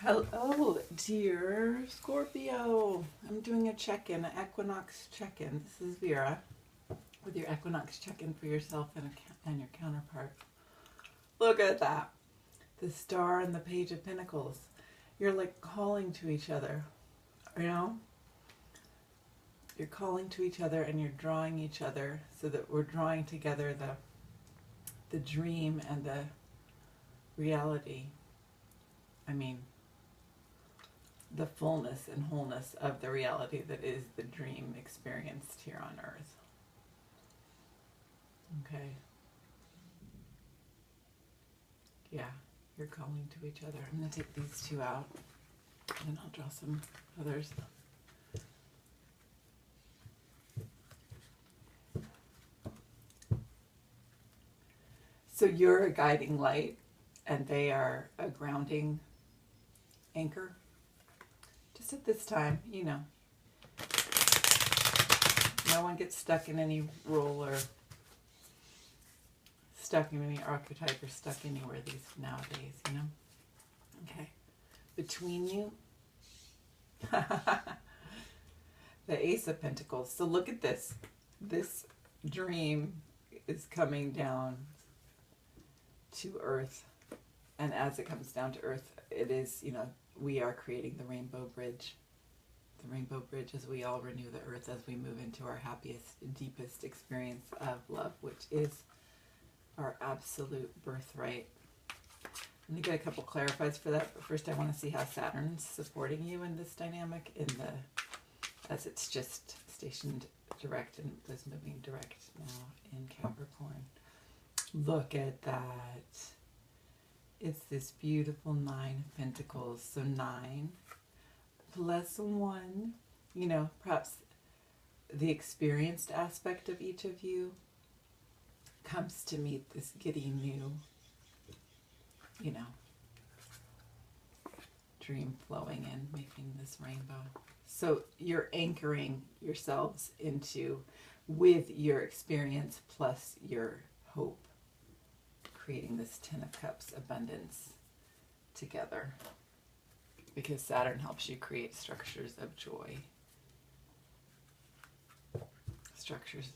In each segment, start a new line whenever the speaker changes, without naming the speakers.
Hello, dear Scorpio. I'm doing a check-in, an equinox check-in. This is Vera with your equinox check-in for yourself and your counterpart. Look at that. The star and the page of pentacles. You're like calling to each other, you know? You're calling to each other and you're drawing each other so that we're drawing together the dream and the reality. I mean, the fullness and wholeness of the reality that is the dream experienced here on earth. Okay. Yeah, you're calling to each other. I'm going to take these two out and I'll draw some others. So you're a guiding light and they are a grounding anchor. Just at this time, you know, no one gets stuck in any role or stuck in any archetype or stuck anywhere these nowadays, you know. Okay, between you, the Ace of Pentacles. So look at this. This dream is coming down to earth, and as it comes down to earth, it is, you know, we are creating the rainbow bridge. The rainbow bridge as we all renew the earth as we move into our happiest, deepest experience of love, which is our absolute birthright. I'm going to get a couple clarifies for that, but first I want to see how Saturn's supporting you in this dynamic as it's just stationed direct and is moving direct now in Capricorn. Look at that. It's this beautiful 9 of Pentacles. So 9 plus 1, you know, perhaps the experienced aspect of each of you comes to meet this giddy new, you know, dream flowing in, making this rainbow. So you're anchoring yourselves into, with your experience plus your hope, creating this 10 of Cups abundance together, because Saturn helps you create structures of joy, structures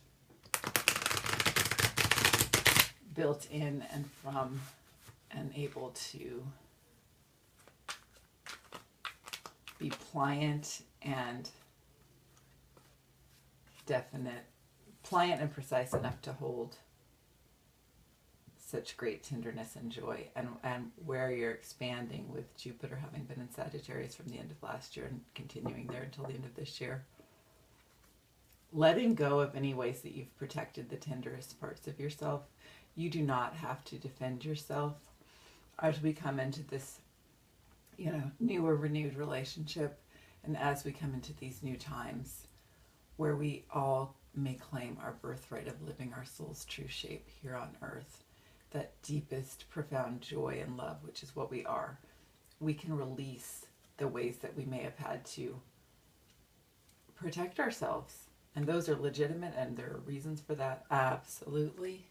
built in and from and able to be pliant and definite, pliant and precise enough to hold such great tenderness and joy, and where you're expanding with Jupiter having been in Sagittarius from the end of last year and continuing there until the end of this year. Letting go of any ways that you've protected the tenderest parts of yourself. You do not have to defend yourself as we come into this, you know, new or renewed relationship, and as we come into these new times where we all may claim our birthright of living our soul's true shape here on earth. That deepest, profound joy and love, which is what we are. We can release the ways that we may have had to protect ourselves. And those are legitimate and there are reasons for that, absolutely.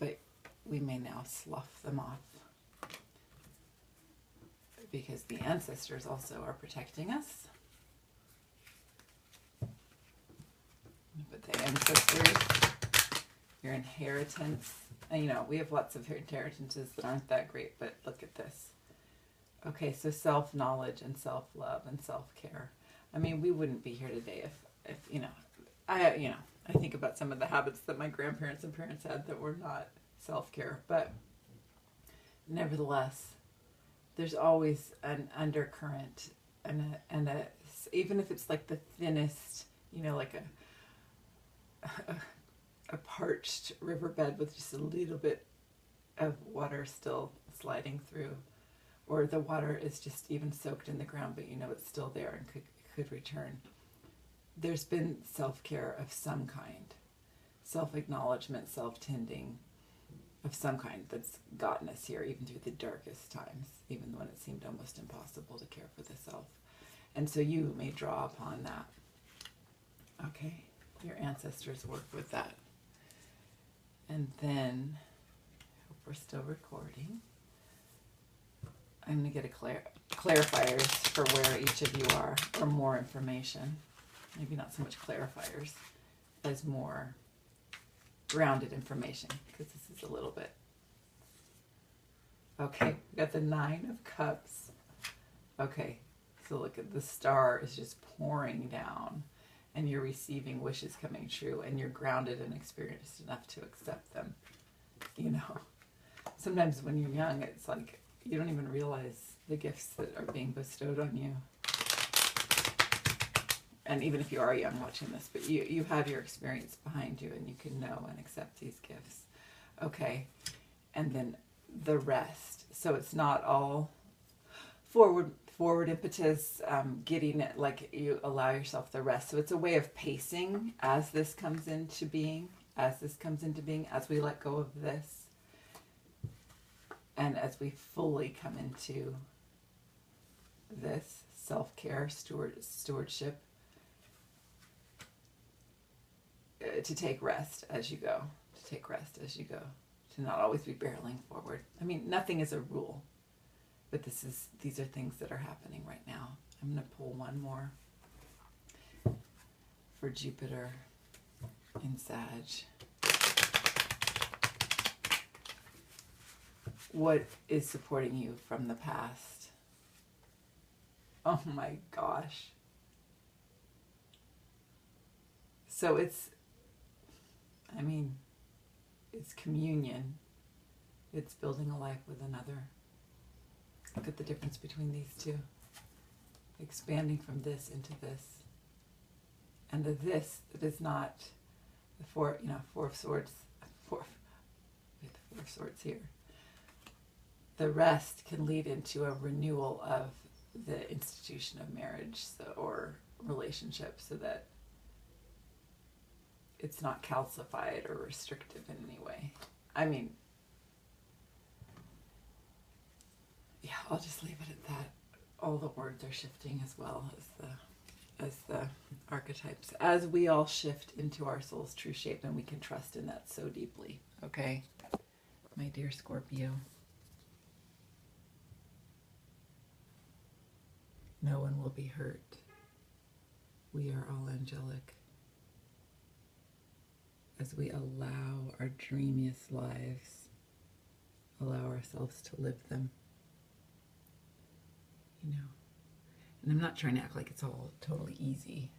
But we may now slough them off, because the ancestors also are protecting us. But the ancestors, your inheritance. And, you know, we have lots of inheritances that aren't that great, but look at this. Okay, so self-knowledge and self-love and self-care. I mean, we wouldn't be here today if you know, I think about some of the habits that my grandparents and parents had that were not self-care, but nevertheless, there's always an undercurrent and even if it's like the thinnest, you know, like a parched riverbed with just a little bit of water still sliding through, or the water is just even soaked in the ground, but you know it's still there and could return. There's been self-care of some kind, self-acknowledgement, self-tending of some kind that's gotten us here, even through the darkest times, even when it seemed almost impossible to care for the self. And so you may draw upon that. Okay, your ancestors work with that. And then, I hope we're still recording. I'm going to get a clarifiers for where each of you are, or more information. Maybe not so much clarifiers as more grounded information, because this is a little bit. Okay, we got the 9 of Cups. Okay, so look at the star is just pouring down, and you're receiving wishes coming true, and you're grounded and experienced enough to accept them. You know, sometimes when you're young, it's like you don't even realize the gifts that are being bestowed on you. And even if you are young watching this, but you have your experience behind you, and you can know and accept these gifts. Okay, and then the rest. So it's not all forward impetus, getting it, like you allow yourself the rest. So it's a way of pacing as this comes into being, as we let go of this, and as we fully come into this self-care, stewardship, to take rest as you go, to not always be barreling forward. I mean, nothing is a rule, but these are things that are happening right now. I'm going to pull one more for Jupiter in Sag. What is supporting you from the past? Oh my gosh. So it's communion. It's building a life with another. Look at the difference between these two. Expanding from this into this. And the this that is not the Four of Swords. We have the Four of Swords here. The rest can lead into a renewal of the institution of marriage, or relationship, so that it's not calcified or restrictive in any way. I mean, yeah, I'll just leave it at that. All the words are shifting as well as the archetypes, as we all shift into our soul's true shape, and we can trust in that so deeply. Okay, my dear Scorpio. No one will be hurt. We are all angelic. As we allow our dreamiest lives, allow ourselves to live them. You know, and I'm not trying to act like it's all totally easy.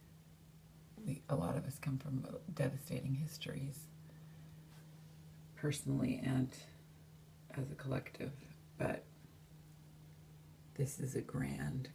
A lot of us come from devastating histories, personally and as a collective, but this is a grand